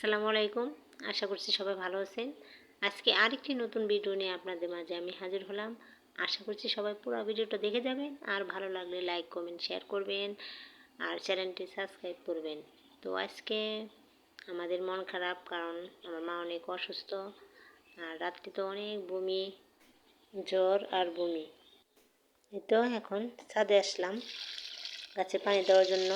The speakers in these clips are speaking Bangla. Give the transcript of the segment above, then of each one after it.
আসসালামু আলাইকুম। আশা করছি সবাই ভালো আছেন। আজকে আরেকটি নতুন ভিডিও নিয়ে আপনাদের মাঝে আমি হাজির হলাম। আশা করছি সবাই পুরো ভিডিওটা দেখে যাবেন, আর ভালো লাগলে লাইক কমেন্ট শেয়ার করবেন, আর চ্যানেলটি সাবস্ক্রাইব করবেন। তো আজকে আমাদের মন খারাপ, কারণ আমার মা অনেক অসুস্থ, আর রাত্রে তো অনেক বমি, জ্বর আর বমি। এই তো এখন ছাদে আসলাম গাছে পানি দেওয়ার জন্য।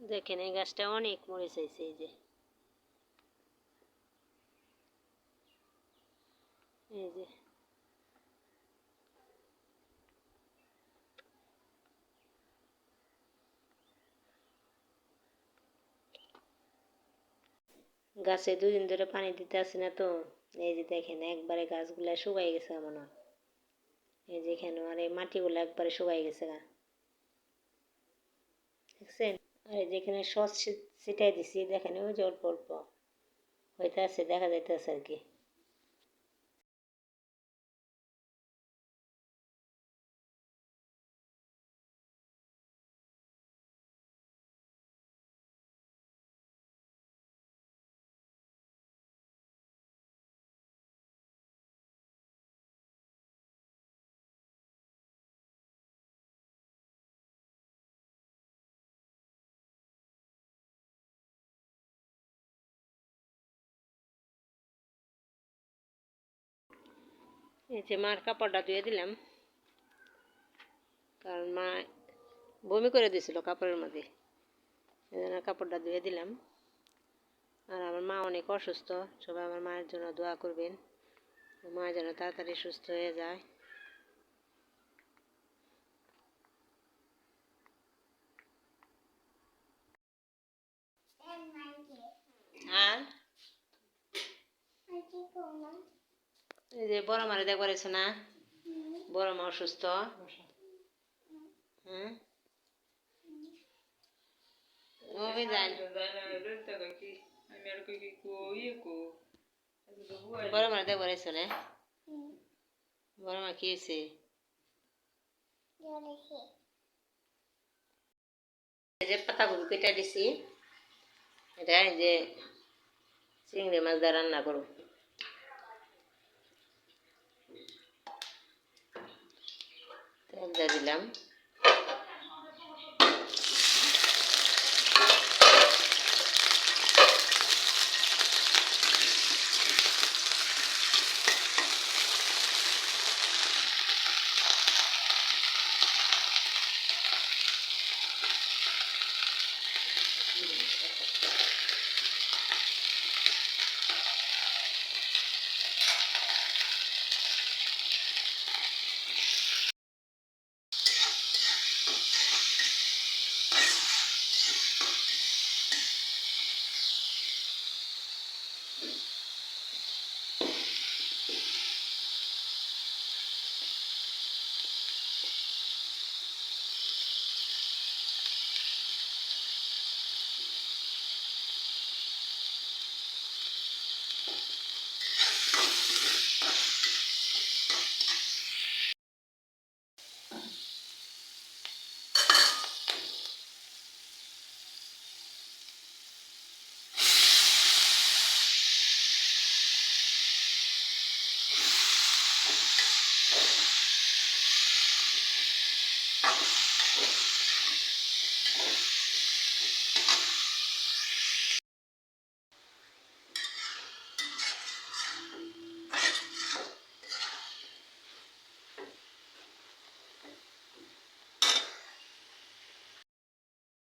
দেখেন এই গাছটা অনেক মরে চাইছে, এই যে গাছে দুদিন ধরে পানি দিতে আসি না তো। এই যে দেখেন একবারে গাছগুলা শুকাই গেছে মনে হয়। এই যে এখানে আর এই মাটিগুলো একবারে শুকাই গেছে গা, দেখছেন? আর এই যেখানে সস ছিটাই দিছি, দেখেন ওই যে অল্প অল্প হইতে আছে, দেখা যাইতেছে আর কি। এই যে মার কাপড়টা ধুয়ে দিলাম, কারণ মা বমি করে দিয়েছিল কাপড়ের মধ্যে, এই জন্য কাপড়টা ধুয়ে দিলাম। আর আমার মা অনেক অসুস্থ, সবাই আমার মায়ের জন্য দোয়া করবেন, মা যেন তাড়াতাড়ি সুস্থ হয়ে যায়। আর এই যে বড় মারে দেখবার এসো না, বড় মা অসুস্থ। হ্যাঁ অভিযান বড় মারে দেখবার এসো না, বড় মা কি হয়েছে? এই যে পাতাকপি কেটে দিছি, এটা এই যে চিংড়ি মাছ দিয়ে রান্না করো। তেল দিয়ে দিলাম,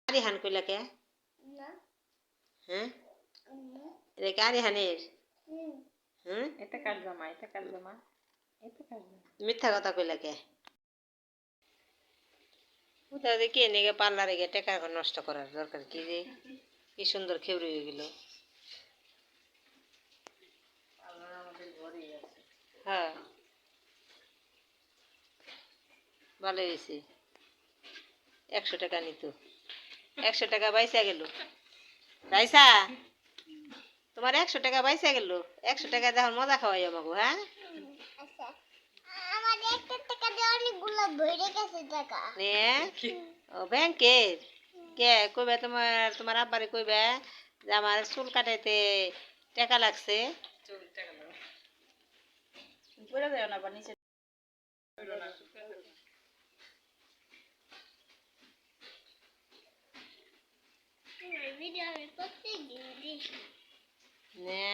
আরে হান কইলা কে? হ্যাঁ এটা কি আরে হানের? হ্যাঁ এটা কার জামা? এটা কার জামা? এটা কার জামা? মিথ্যা কথা কইলা কে? কোথাও কে নেগে পার্লারে গিয়ে টাকা নষ্ট করার দরকার কি রে? কি সুন্দর খেউরি হয়ে গেল। হ্যাঁ ভালো হয়েছে, 100 টাকা নিত, 100 টাকা বাইসা গেল। রাইসা তোমার 100 টাকা বাইসা গেল, 100 টাকা যখন মজা খাওয়াই আমাকে। হ্যাঁ ব্যাংকের কে কইবে তোমার আব্বারে কইবে যে আমার চুল কাটাইতে টাকা লাগছে। পড়ে যায় না বা নিচে নে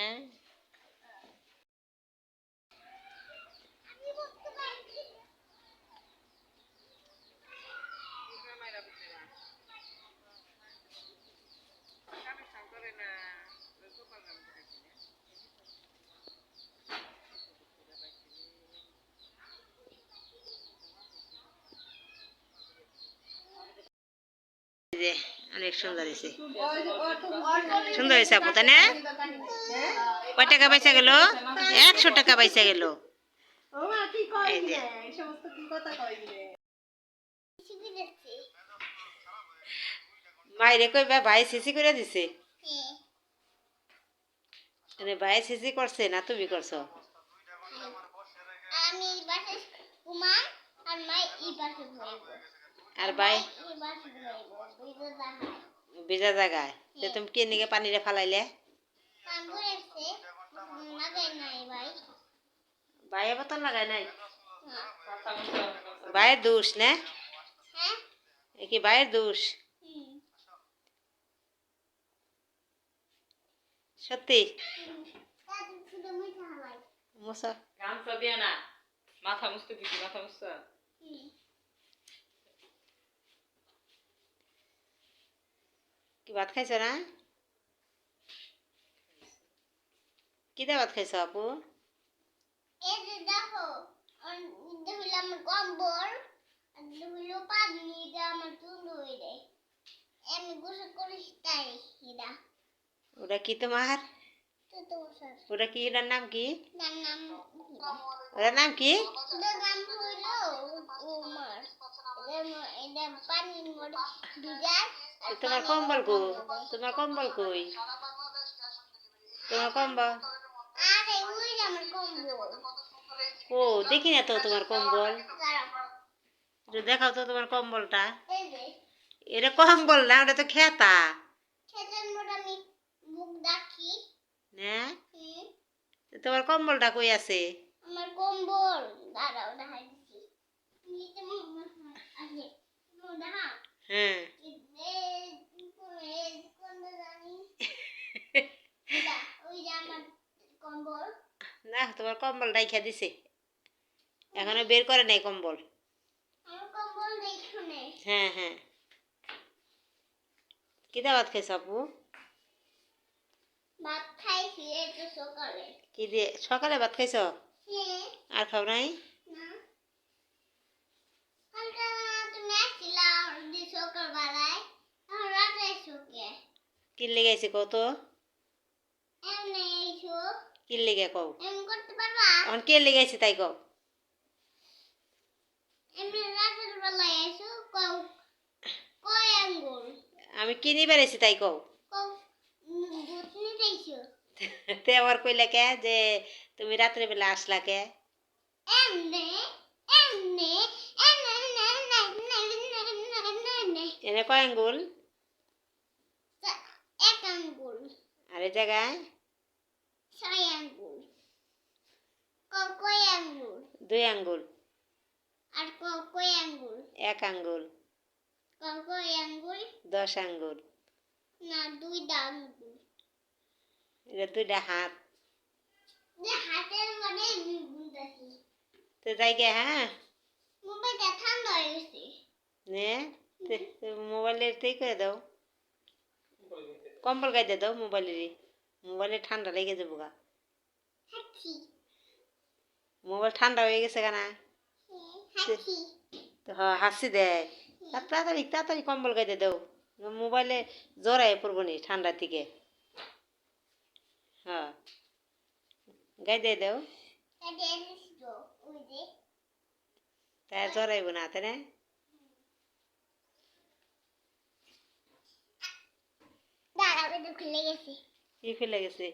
এই যে অনেক সুন্দর হয়েছে, সুন্দর হয়েছে আপু তাই না? কয় টাকা পয়সা গেল? 100 টাকা পয়সা গেল। এই যে মাইরে কইবা ভাই সিসি করে দিছে। মানে ভাই সিসি করছে না তুমি করছো? আমি বাসে কুমার আর মাই ই বাসে ধরব আর ভাই ই বাসে ধরব বুঝতে জানা ভিজা জায়গায় যে তুমি কে নিকে পানিরে ফালাইলে? কাম করেছে লাগাই নাই ভাই ভাই এবার তো লাগাই নাই, হ্যাঁ ভাইয়ের দোষ না? হ্যাঁ এ কি ভাইয়ের দোষ? সত্যি তাতে শুধু মিঠা হালাই মুসা গামছা দিয়ে না মাথা মুছতে দিছি মাথা মুছতে কি ভাত খাইছো না? কি দিয়ে ভাত খাইছো আপু? এই যে দেখো এটা হলো আমার কম্বল আর এটা হলো পানি এটা আমার চুল হইলে আমি গোসল করিস তাই হিরা ওটা কি তোমার? তো তো স্যার ওটা কি, ওটার নাম কি? নাম নাম ওটার নাম কি? এটা নাম হইলো উমার এটা পানির মধ্যে ভিজায় আর তোমার কম্বল কই? তোমার কম্বল কই? তোমার কম্বল আরে ওই যে আমার কম্বল ও দেখি না তো তোমার কম্বল, দাঁড়াও একটু দেখাও তো তোমার কম্বলটা। এই যে এটা কম্বল না, ওটা তো খেতা খেতের মধ্যে আমি মুখ ডাকি না? তোমার কম্বলটা কই আছে? আমার কম্বল দাঁড়াও দেখাই দিচ্ছি নিচে মুখ আছে দেখা হ্যাঁ কোনটা জানি এটা ওই যে আমার কম্বল না, তোমার কম্বল রাইখা দিছে, এখনো বের করে নাই কম্বল। আমার কম্বল দেখো নে হ্যাঁ হ্যাঁ, কি দাওয়াত খাইছ আপু? ভাত খাইছি এই তো সকালে কি দিয়ে সকালে ভাত খাইছ? হ্যাঁ আর খাও নাই? না কালকে তুমি আসছিলা দি সকালবেলায় এখন রাতে এসো কে কি লেগে আছে কত? এমনি এসো কি লেগে কও? এমনি করতে পারবা এখন কে লেগে আছে তাই কও? এমনি রাতের বেলায় এসো কও কয় আঙ্গুল আমি কি নিবার আছি তাই কও? কও দুধ নিতে এসো তে আবার কইলা কে যে তুমি রাত্রে বেলা আসলা কে? এমনি এমনি এনে কয় আঙ্গুল? এক আঙ্গুল আর এই জায়গায় 6 আঙ্গুল কয় আঙ্গুল 2 আঙ্গুল, আর কয় আঙ্গুল 1 আঙ্গুল, কয় আঙ্গুল 10 আঙ্গুল, না 2টা আঙ্গুল এটা 2টা হাত। যে হাতের মধ্যে গুনতাছি তো যাই গে, হ্যাঁ মোবাইলটা ঠান্ডা হয়ে গেছে নে মোবাইলের তেই করে দাও, কম্বল গাইতে দাও মোবাইলেরই, মোবাইলে ঠান্ডা লেগে যাবো গা, হাঁচি মোবাইল ঠান্ডা হয়ে গেছে কেনা? হাঁচি তো হাসি দেয়, তাড়াতাড়ি তাড়াতাড়ি কম্বল গাইতে দাও, মোবাইলে জড়াই পড়বো নি ঠান্ডার থেকে। হ্যাঁ গাই দিয়ে দাও, এটা এনেছিল ওই যে তাই জড়াইব না তাই না? দাঁড়াও এটা খুলে গেছে কি খুলে গেছে?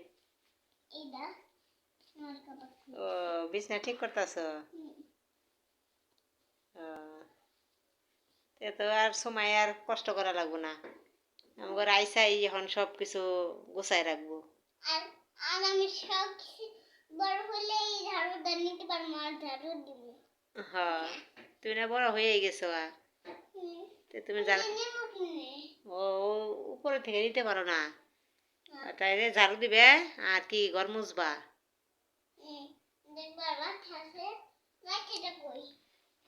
এইটা আমার কাপড় ও বিছনা ঠিক করতেছ? তো আর সময় আর কষ্ট করা লাগবো না। আমার আইসাই এখন সব কিছু গোছায় রাখবো। আর আর আমি সব কিছু বড় হলে এই ঝাড়ুটা নিতে পারবো আর ঝাড়ু দিব। হ্যাঁ, তুমি না বড় হয়ে গেছো তো তুমি ঝাড়ু নেবো কিনে ও উপরে থেকে নিতে পারো না, তাইলে ঝাড়ু দিবে আর কি ঘর মুছবা। দেখবা লাঠি আছে, লাঠিটা কই?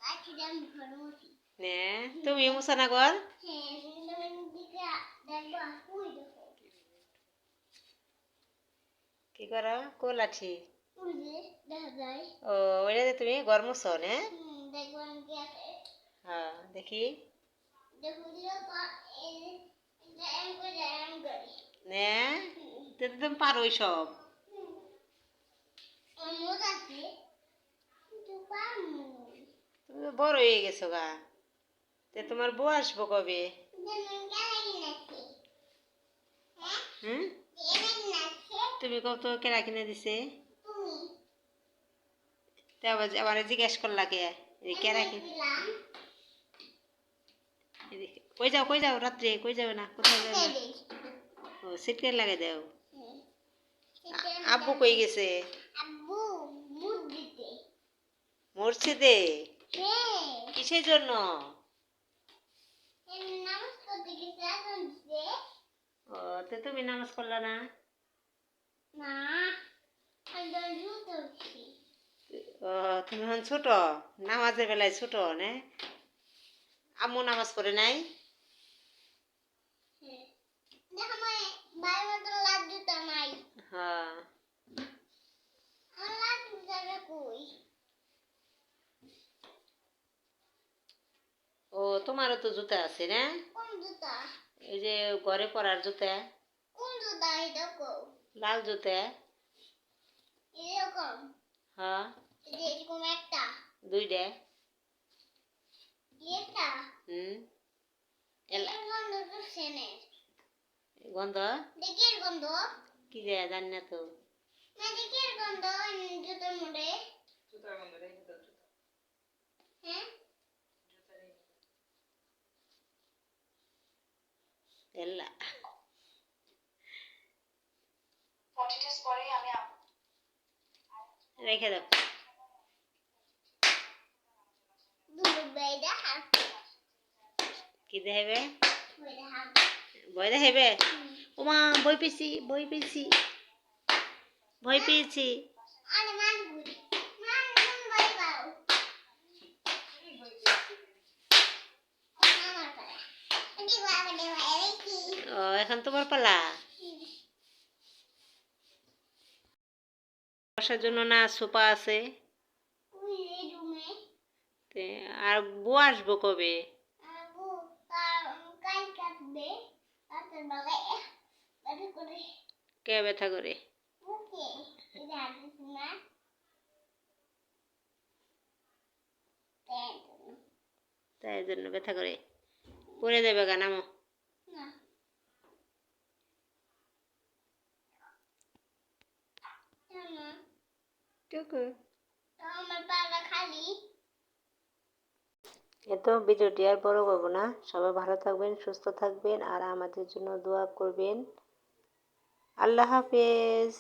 লাঠিটা আমি ঘর মুছি। নে তুমি মুছা না ঘর? হ্যাঁ, তুমি দিকে দেখবা কই দেখো। কি করো কো লাঠি? ওই যে দেখা যায়। ও ওইটাতে তুমি ঘর মুছো নে? দেখবা কি আছে? হ্যাঁ দেখি। দেখো দিও তো এই যে এম করে। নে তো তুমি পারোই সব। মজ আছে কিন্তু পারমু। তুমি তো বড় হয়ে গেছো তে তোমার বউ আসবো কবে? হুম, তুমি কত কেনা কিনে দিছে? তে আবার জিজ্ঞেস করলা কে কেনা কিনে? কই যাও রাত্রে কই যাবে না, কোথায় যাবে না? ও সিটকে লাগাই দাও। আব্বু কই গেছে? আব্বু মুদ দিতে। মসজিদে? হ্যাঁ, কিসের জন্য? নামাজ পড়তে গেছে এখন দিছে। ও তে তুমি নামাজ পড়লা না? না, আমি জুতো উঠছি। ও তুমি এখন ছোট, নামাজের বেলায় ছোট নে? আম্মু নামাজ পড়ে নাই? দেখো আমার বাইরের মতো লাল জুতো নাই। হ্যাঁ। আমার লাল জুতোটা কই? ও তোমারও তো জুতা আছে না? কোন জুতা? এই যে ঘরে পরার জুতা, কোন জুতা এটা কও? লাল জুতা। এরকম। হ্যাঁ এই যে এরকম একটা। দুইটা। এটা। হুম এর গন্ধ তো সেনের। গন্ধ দেখি এর গন্ধ। কি যে জানি না তো। না দেখি এর গন্ধ জুতোর মধ্যে। জুতার গন্ধ রে জুতা জুতা হ্যাঁ? জুতা রে। এল্লা 40 days পরেই আমি রেখে দাও। দুটো বেড়া হাত কি দেখাবে? বেড়া হাত। ভয় দেখাবে? ওমা ভয় পেয়েছি ভয় পেয়েছি ভয় পেয়েছি। আরে মান গুড়ি। মান কোন বাড়ি পাও? আমার পাড়া। এটি বাবা দেওয়া এরেছি। ও এখন তোমার পালা। বসার জন্য না সোফা আছে। ওই রে রুমে। তে আর বউ আসবো কবে? আবু তার কাই কাটবে। রাতের বেলায় ব্যথা করে কে ব্যথা করে? বুকে। এটা হাঁটছে না। তাই জন্য ব্যথা করে। পড়ে যাবে নামো। না। কেন? টুকু তো আমার পাড়া খালি। এত ভিডিওটি আর বড় করবো না, সবাই ভালো থাকবেন সুস্থ থাকবেন আর আমাদের জন্য দোয়া করবেন। আল্লাহ হাফেজ।